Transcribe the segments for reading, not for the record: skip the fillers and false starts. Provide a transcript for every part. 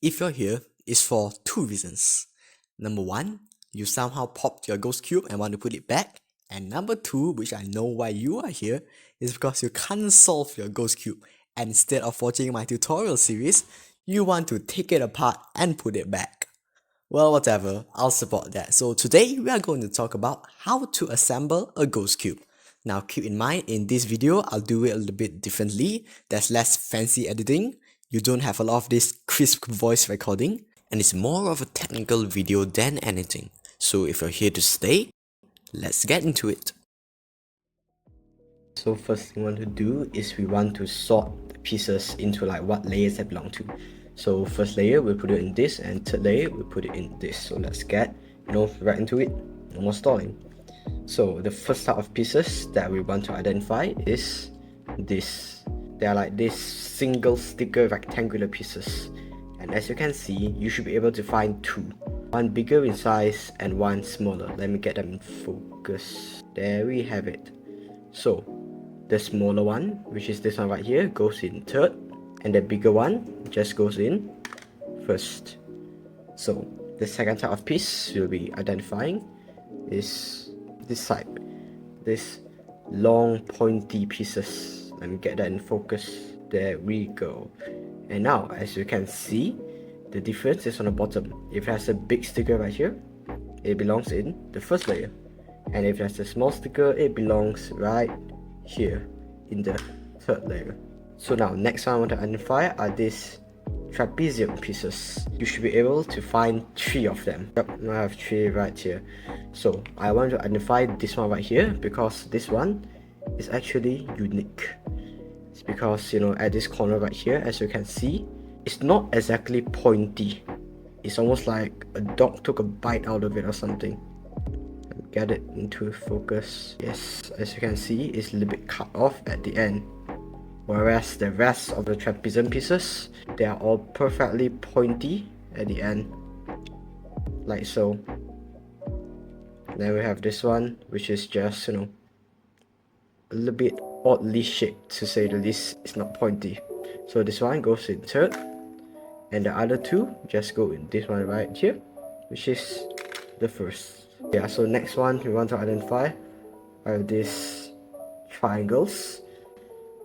If you're here, it's for two reasons. Number one, you somehow popped your ghost cube and want to put it back. And number two, which I know why you are here, is because you can't solve your ghost cube. And instead of watching my tutorial series, you want to take it apart and put it back. Well, whatever, I'll support that. So today we are going to talk about how to assemble a ghost cube. Now keep in mind, in this video, I'll do it a little bit differently. There's less fancy editing. You don't have a lot of this crisp voice recording. And it's more of a technical video than anything. So if you're here to stay, let's get into it. So first thing we want to do is we want to sort the pieces into like what layers they belong to. So first layer we'll put it in this, and third layer we'll put it in this. So let's get right into it. No more stalling. So the first type of pieces that we want to identify is this. They are like these single sticker rectangular pieces, and as you can see, you should be able to find two. One bigger in size and one smaller. Let me get them in focus. There we have it. So the smaller one, which is this one right here, goes in third, and the bigger one just goes in first. So the second type of piece we'll be identifying is this side, this long pointy pieces. Let me get that in focus. There we go. And now, as you can see, the difference is on the bottom. If it has a big sticker right here, it belongs in the first layer, and if it has a small sticker, it belongs right here in the third layer. So now, next one I want to identify are these trapezium pieces. You should be able to find three of them. Yep, I have three right here. So I want to identify this one right here because this one is actually unique. It's because, at this corner right here, as you can see, it's not exactly pointy. It's almost like a dog took a bite out of it or something. Get it into focus. Yes, as you can see, it's a little bit cut off at the end. Whereas the rest of the trapezium pieces, they are all perfectly pointy at the end, like so. Then we have this one, which is just, a little bit oddly shaped, to say the least. It's not pointy. So this one goes in third, and the other two just go in this one right here, which is the first. Yeah, so next one we want to identify are these triangles.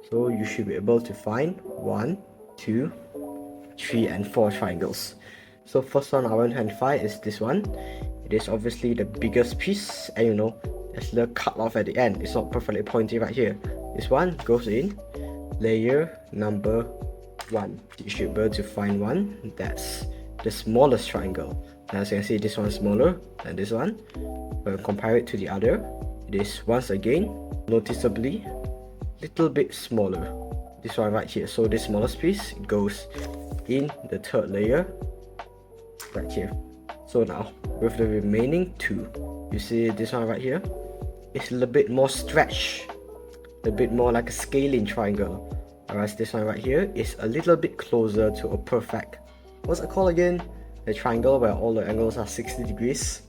So you should be able to find 1, 2, 3, and 4 triangles. So first one I want to identify is this one. It is obviously the biggest piece, and there's a little cut off at the end. It's not perfectly pointy right here. This one goes in layer number 1. You should be able to find one. That's the smallest triangle. And as you can see, this one is smaller than this one. When we compare it to the other, it is once again noticeably little bit smaller. This one right here. So the smallest piece goes in the third layer right here. So now with the remaining two, you see this one right here, it's a little bit more stretched, a bit more like a scaling triangle, whereas this one right here is a little bit closer to a perfect, what's it called again, the triangle where all the angles are 60 degrees.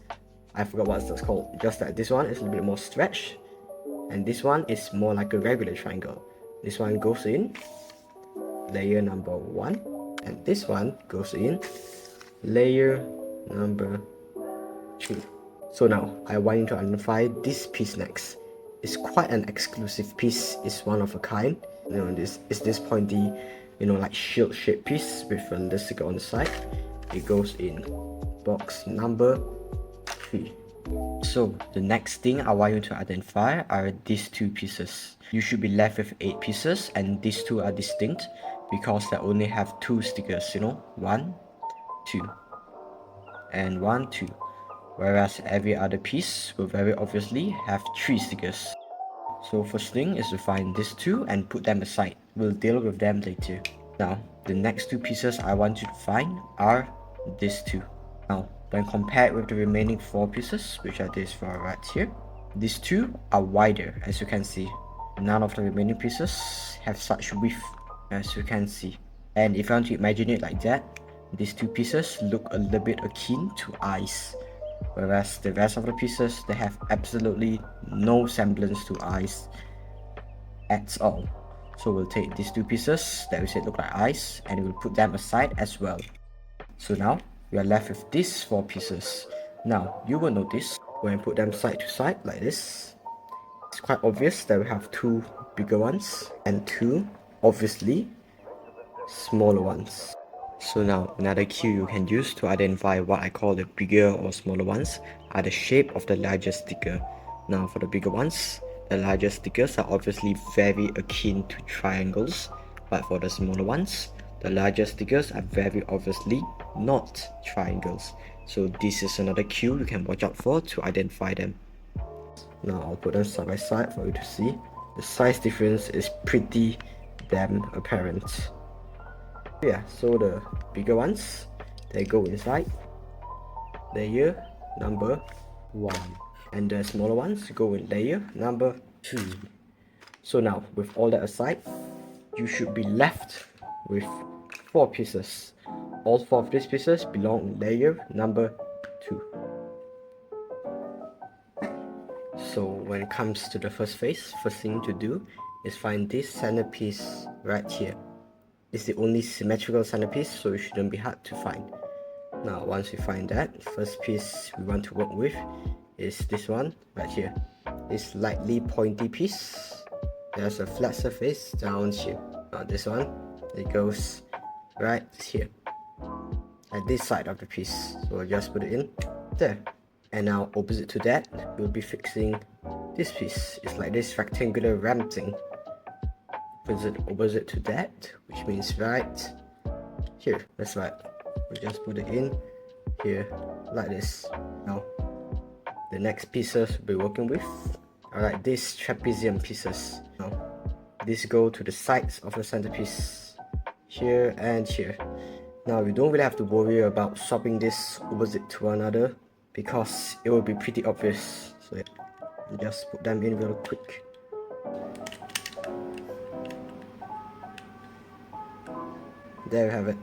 I forgot what that's called. Just that this one is a little bit more stretched, and this one is more like a regular triangle. This one goes in layer number 1, and this one goes in layer number 2. So now I want you to identify this piece next. It's quite an exclusive piece. It's one of a kind. This is this pointy, like shield shaped piece with a little sticker on the side. It goes in box number 3. So the next thing I want you to identify are these two pieces. You should be left with 8 pieces, and these two are distinct because they only have 2 stickers, 1, 2, and 1, 2. Whereas every other piece will very obviously have 3 stickers. So first thing is to find these two and put them aside. We'll deal with them later. Now, the next 2 pieces I want you to find are these two. Now, when compared with the remaining 4 pieces, which are these 4 right here, these two are wider, as you can see. None of the remaining pieces have such width, as you can see. And if you want to imagine it like that, these 2 pieces look a little bit akin to eyes, whereas the rest of the pieces, they have absolutely no semblance to eyes at all. So we'll take these 2 pieces that we said look like eyes, and we'll put them aside as well. So now we are left with these 4 pieces. Now you will notice when I put them side to side like this, it's quite obvious that we have 2 bigger ones and 2 obviously smaller ones. So now another cue you can use to identify what I call the bigger or smaller ones are the shape of the larger sticker. Now for the bigger ones, the larger stickers are obviously very akin to triangles, but for the smaller ones, the larger stickers are very obviously not triangles. So this is another cue you can watch out for to identify them. Now I'll put them side by side for you to see. The size difference is pretty damn apparent. Yeah, so the bigger ones, they go inside layer number 1, and the smaller ones go in layer number 2. So now with all that aside, you should be left with 4 pieces. All 4 of these pieces belong in layer number 2. So when it comes to the first phase, first thing to do is find this centerpiece right here. It's the only symmetrical centerpiece, so it shouldn't be hard to find. Now once we find that, first piece we want to work with is this one right here. This slightly pointy piece. There's a flat surface down here. Now this one, it goes right here at this side of the piece. So we'll just put it in there. And now opposite to that, we'll be fixing this piece. It's like this rectangular ramp thing. Opposite to that, which means right here. That's right. We'll just put it in here like this. Now the next pieces we'll be working with are like these trapezium pieces. Now these go to the sides of the centerpiece, here and here. Now we don't really have to worry about swapping this opposite to one another because it will be pretty obvious. So yeah, just put them in real quick. There you have it.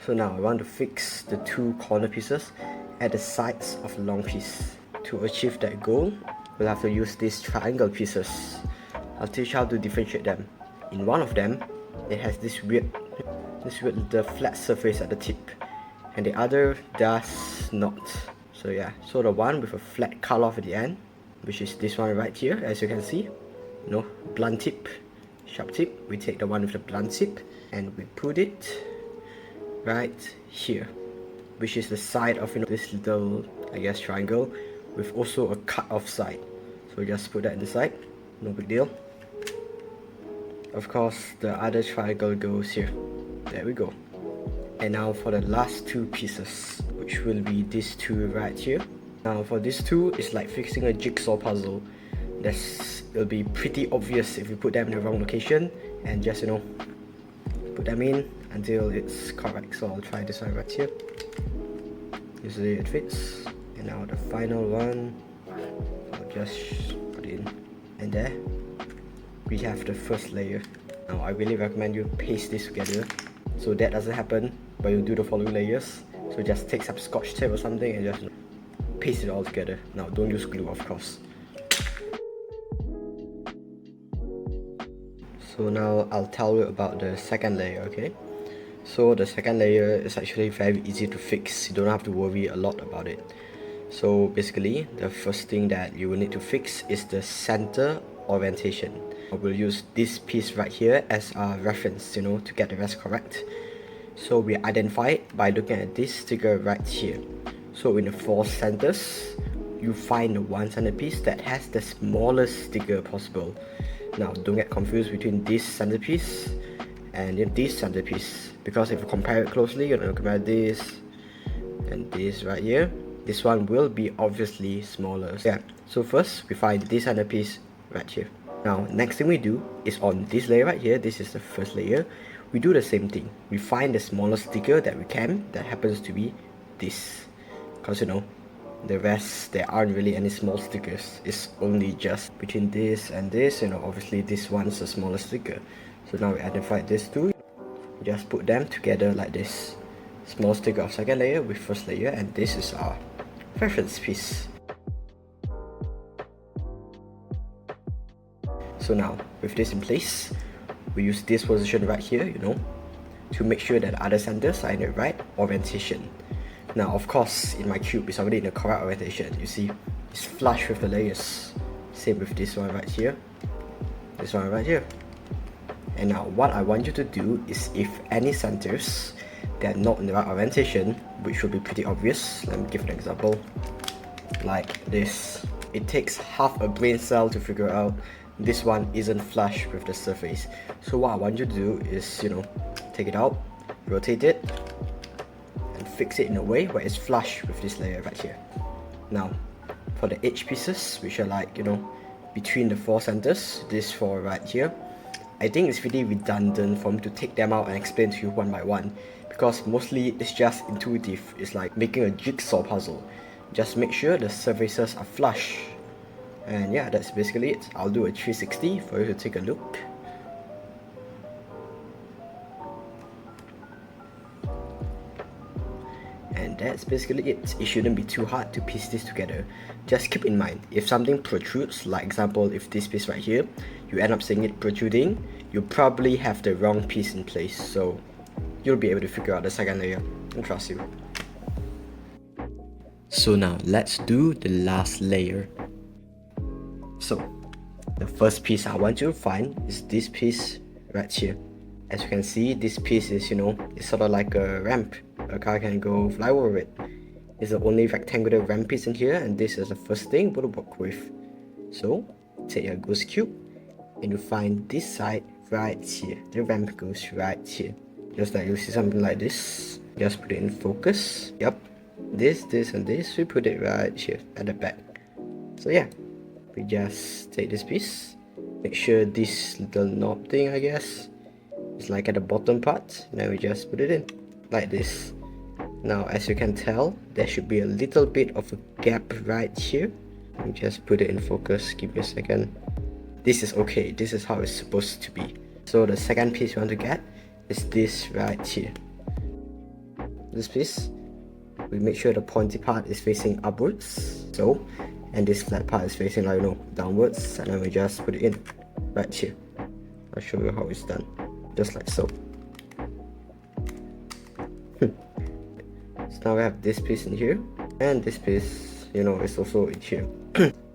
So now I want to fix the 2 corner pieces at the sides of the long piece. To achieve that goal, we'll have to use these triangle pieces. I'll teach you how to differentiate them. In one of them, it has this weird little flat surface at the tip, and the other does not. So yeah, so the one with a flat cut off at the end, which is this one right here, as you can see, blunt tip, sharp tip. We take the one with the blunt tip and we put it right here, which is the side of this little, I guess, triangle with also a cut off side. So just put that in the side, no big deal. Of course, the other triangle goes here. There we go. And now for the last 2 pieces, which will be these 2 right here. Now for these 2, it's like fixing a jigsaw puzzle. It'll be pretty obvious if you put them in the wrong location and just put them in until it's correct. So I'll try this one right here. Usually it fits. And now the final one, I'll just put it in. And there we have the first layer. Now I really recommend you paste this together so that doesn't happen when you do the following layers. So just take some scotch tape or something and just paste it all together. Now don't use glue, of course. So now I'll tell you about the second layer, okay? So the second layer is actually very easy to fix. You don't have to worry a lot about it. So basically, the first thing that you will need to fix is the center orientation. We'll use this piece right here as our reference, to get the rest correct. So we identify it by looking at this sticker right here. So in the 4 centers, you find the one centerpiece that has the smallest sticker possible. Now don't get confused between this centerpiece and this centerpiece, because if you compare it closely, compare this and this right here, this one will be obviously smaller. So first we find this centerpiece right here. Now next thing we do is on this layer right here, this is the first layer, we do the same thing. We find the smallest sticker that we can, that happens to be this, because the rest, there aren't really any small stickers. It's only just between this and this, obviously this one's the smallest sticker. So now we identify this two, just put them together like this. Small sticker of second layer with first layer, and this is our reference piece. So now with this in place, we use this position right here, to make sure that the other centers are in the right orientation. Now, of course, in my cube, it's already in the correct orientation. You see, it's flush with the layers. Same with this one right here, this one right here. And now what I want you to do is, if any centers that are not in the right orientation, which will be pretty obvious, let me give an example, like this. It takes half a brain cell to figure out this one isn't flush with the surface. So what I want you to do is, take it out, rotate it, and fix it in a way where it's flush with this layer right here. Now, for the edge pieces, which are like, between the 4 centers, this 4 right here, I think it's really redundant for me to take them out and explain to you one by one, because mostly it's just intuitive. It's like making a jigsaw puzzle. Just make sure the surfaces are flush. And yeah, that's basically it. I'll do a 360 for you to take a look. And that's basically it. It shouldn't be too hard to piece this together. Just keep in mind, if something protrudes, like example, if this piece right here, you end up seeing it protruding, you probably have the wrong piece in place. So you'll be able to figure out the second layer, and trust you. So now let's do the last layer. So the first piece I want you to find is this piece right here. As you can see, this piece is, it's sort of like a ramp. A car can go fly over it. It's the only rectangular ramp piece in here, and this is the first thing we'll work with. So take your ghost cube and you find this side right here. The ramp goes right here. Just like you see something like this. Just put it in focus. Yep. This, and this, we put it right here at the back. So yeah, we just take this piece, make sure this little knob thing, I guess, is like at the bottom part, and then we just put it in like this. Now, as you can tell, there should be a little bit of a gap right here. We just put it in focus. Give me a second. This is okay. This is how it's supposed to be. So the second piece you want to get is this right here. This piece, we make sure the pointy part is facing upwards. So, and this flat part is facing like, downwards, and then we just put it in right here. I'll show you how it's done, just like so. So now we have this piece in here, and this piece, is also in here.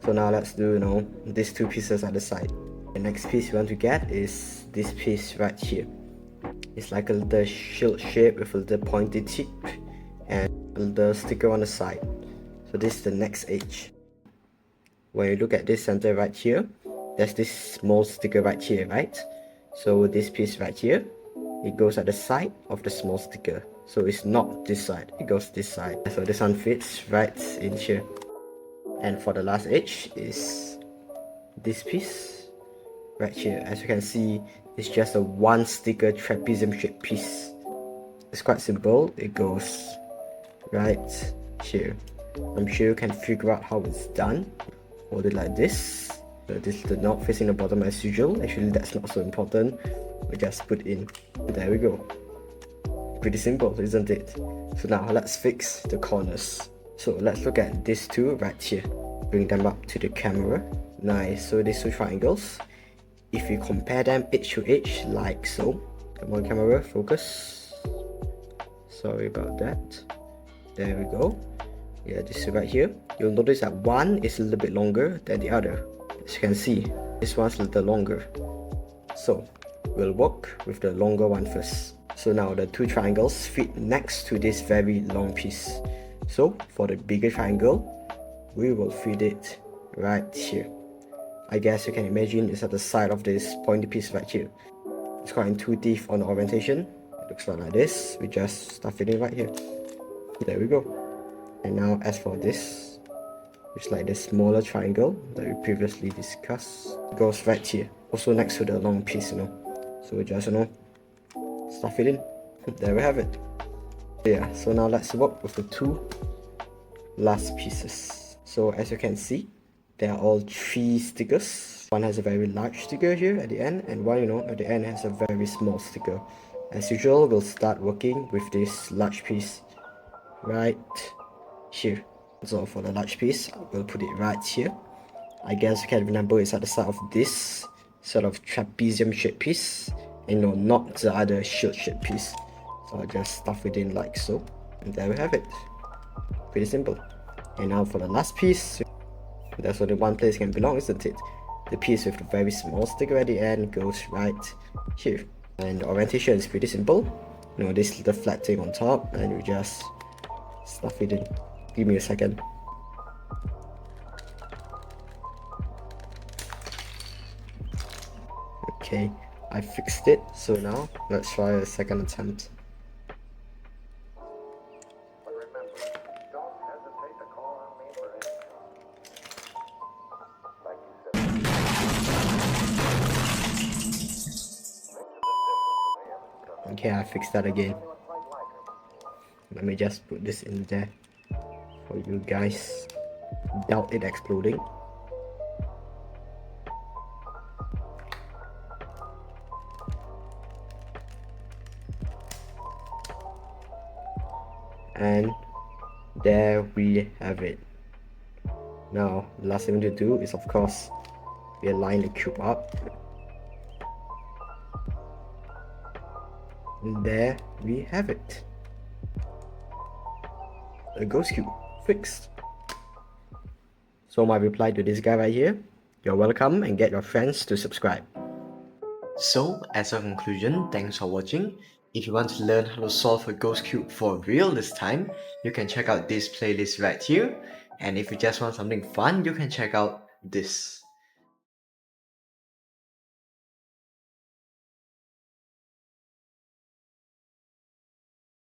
So now let's do, these 2 pieces at the side. The next piece you want to get is this piece right here. It's like a little shield shape with a little pointy tip and a little sticker on the side. So this is the next edge. When you look at this center right here, there's this small sticker right here, right? So this piece right here, it goes at the side of the small sticker. So it's not this side, it goes this side. So this one fits right in here. And for the last edge is this piece right here. As you can see, it's just a 1 sticker trapezium shaped piece. It's quite simple. It goes right here. I'm sure you can figure out how it's done. Hold it like this. So this is the knob facing the bottom as usual. Actually, that's not so important. We just put in. There we go. Pretty simple, isn't it? So now let's fix the corners. So let's look at these 2 right here. Bring them up to the camera. Nice. So these 2 triangles, if you compare them edge to edge like so. Come on, camera, focus. Sorry about that. There we go. Yeah, this is right here. You'll notice that one is a little bit longer than the other. As you can see, this one's a little longer. So we'll work with the longer one first. So now the 2 triangles fit next to this very long piece. So for the bigger triangle, we will fit it right here. I guess you can imagine it's at the side of this pointy piece right here. It's quite intuitive on the orientation. It looks like this. We just stuff it in right here. There we go. And now as for this, which is like the smaller triangle that we previously discussed, it goes right here, also next to the long piece, So we just, stuff it in. There we have it. Yeah, so now let's work with the 2 last pieces. So as you can see, there are all 3 stickers. One has a very large sticker here at the end, and one, at the end has a very small sticker. As usual, we'll start working with this large piece right here. So for the large piece, we'll put it right here. I guess you can remember it's at the side of this sort of trapezium shaped piece, and not the other shield piece. So I'll just stuff it in like so, and there we have it. Pretty simple. And now for the last piece, that's only one place can belong, isn't it? The piece with the very small sticker at the end goes right here. And the orientation is pretty simple. This little flat thing on top, and you just stuff it in. Give me a second. Okay, I fixed it, so now let's try a second attempt. Okay, I fixed that again. Let me just put this in there for you guys. Without it exploding. And there we have it. Now, the last thing to do is, of course, we align the cube up. And there we have it. A ghost cube fixed. So my reply to this guy right here, you're welcome and get your friends to subscribe. So as a conclusion, thanks for watching. If you want to learn how to solve a ghost cube for real this time, you can check out this playlist right here. And if you just want something fun, you can check out this.